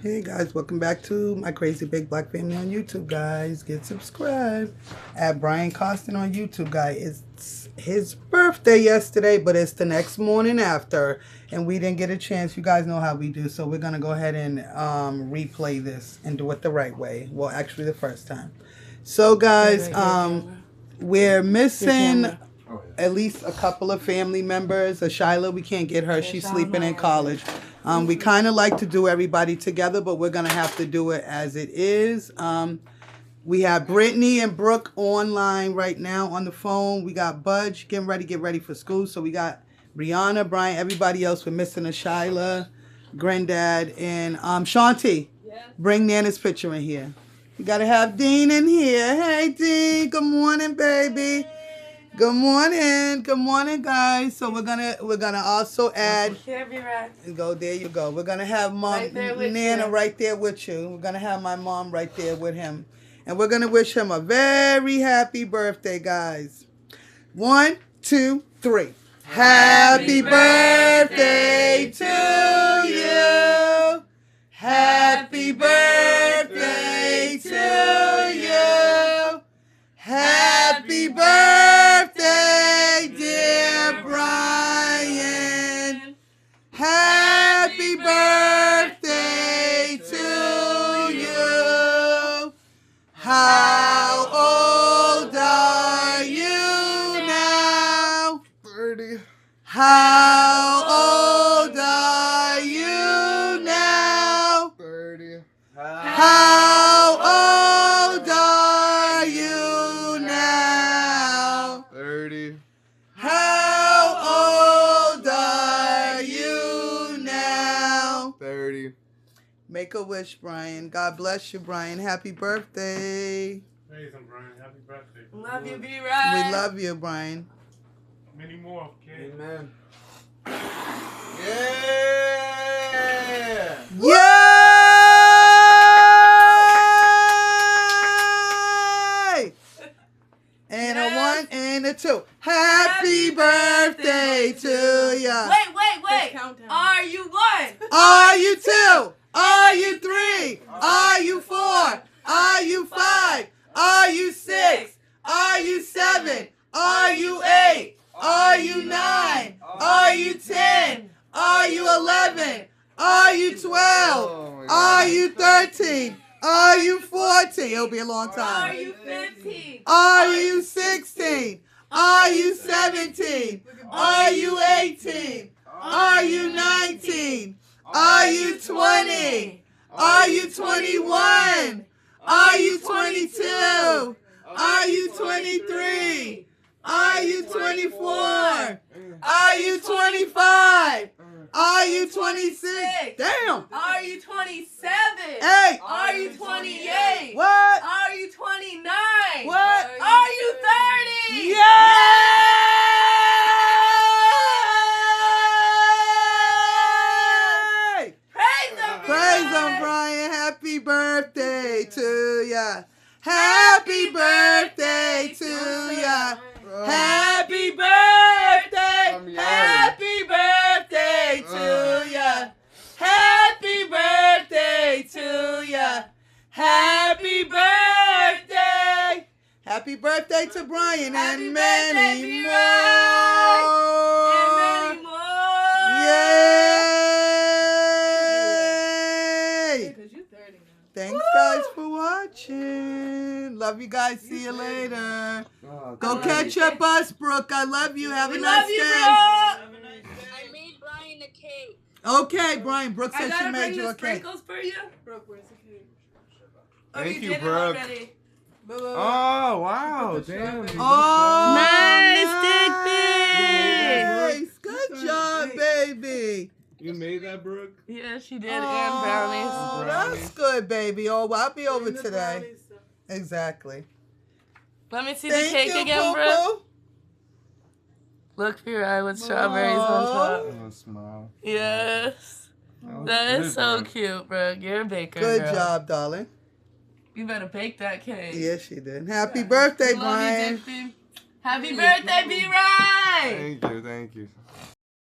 Hey guys, welcome back to my crazy big black family on YouTube, guys. Get subscribed at Brian Costin on YouTube, guys. It's his birthday yesterday, but it's the next morning after, and we didn't get a chance. You guys know how we do, so we're gonna go ahead and replay this and do it the right way. Well, actually, the first time. So, guys, we're missing at least a couple of family members. Shyla, we can't get her. She's sleeping in college. We kind of like to do everybody together, but we're going to have to do it as it is. We have Brittany and Brooke online right now on the phone. We got Budge getting ready, get ready for school. So we got Brianna, Brian, everybody else. We're missing a Shyla, Granddad, and Shanti. Bring Nana's picture in here. You got to have Dean in here. Hey, Dean. Good morning, baby. Good morning, guys. So we're gonna also add. Go there, you go. We're gonna have Mom Nana right there with you. We're gonna have my mom right there with him, and we're gonna wish him a very happy birthday, guys. 1, 2, 3. Happy birthday to you. Happy birthday to you. Happy birthday, dear Brian. Happy birthday to you. How old are you now? 30. How old are you now? 30. How old are you now? 30. How old are you now? 30. Make a wish, Brian. God bless you, Brian. Happy birthday. Praise him, Brian. Happy birthday. Love you, B-Ride. We love you, Brian. Many more, okay? Amen. Yeah! Yay! And a 1 and a 2. Happy birthday to ya. Wait. Are you 1? Are you 2? Are you 3? Are you 4? Are you 5? Are you 6? Are you 7? Are you 8? Are you 9? Are you 10? Are you 11? Are you 12? Are you 13? Are you 14? It'll be a long time. Are you 15? Are you 16? Are you 17? Are you 18? Are you 19? Are you 20? Are you 21? Are you 22? Are you 23? Are you 24? Are you 25? Are you 26? Damn! Are you 27? Hey! Are you 28? What? Are you 29? What? Are you 30? Yay! Praise him, Brian. Happy birthday to ya. Happy birthday to ya. Happy birthday. Happy birthday to ya. Happy birthday to ya. Happy birthday. Happy birthday to Brian and many more. And many more. Yay! Thanks, guys, for watching. Love you guys. See you later. Go catch your bus, Brooke. I love you. Have a nice day. I made Brian a cake. Okay, Brian. Brooke said she gotta made bring you the a cake. sprinkles for you. Brooke, where's the cake? Oh, Thank you, did it Brooke. already. Oh, wow. Damn. Oh, Nice, nice. Good job, baby. You made that, Brooke? Yeah, she did. Oh, And brownies. that's good, baby. Oh, well, I'll be over today. Exactly. Let me see Thank the cake you, again, Brooke. Poo-Poo. Look for your eye with strawberries on top. Oh, smile. Yes. That is so cute, Brooke. You're a baker. Good girl. job, darling. You better bake that cake. Yes, she did. Happy birthday, Love you, Brian. Dixie. Happy birthday, B-Ride! Thank you, thank you.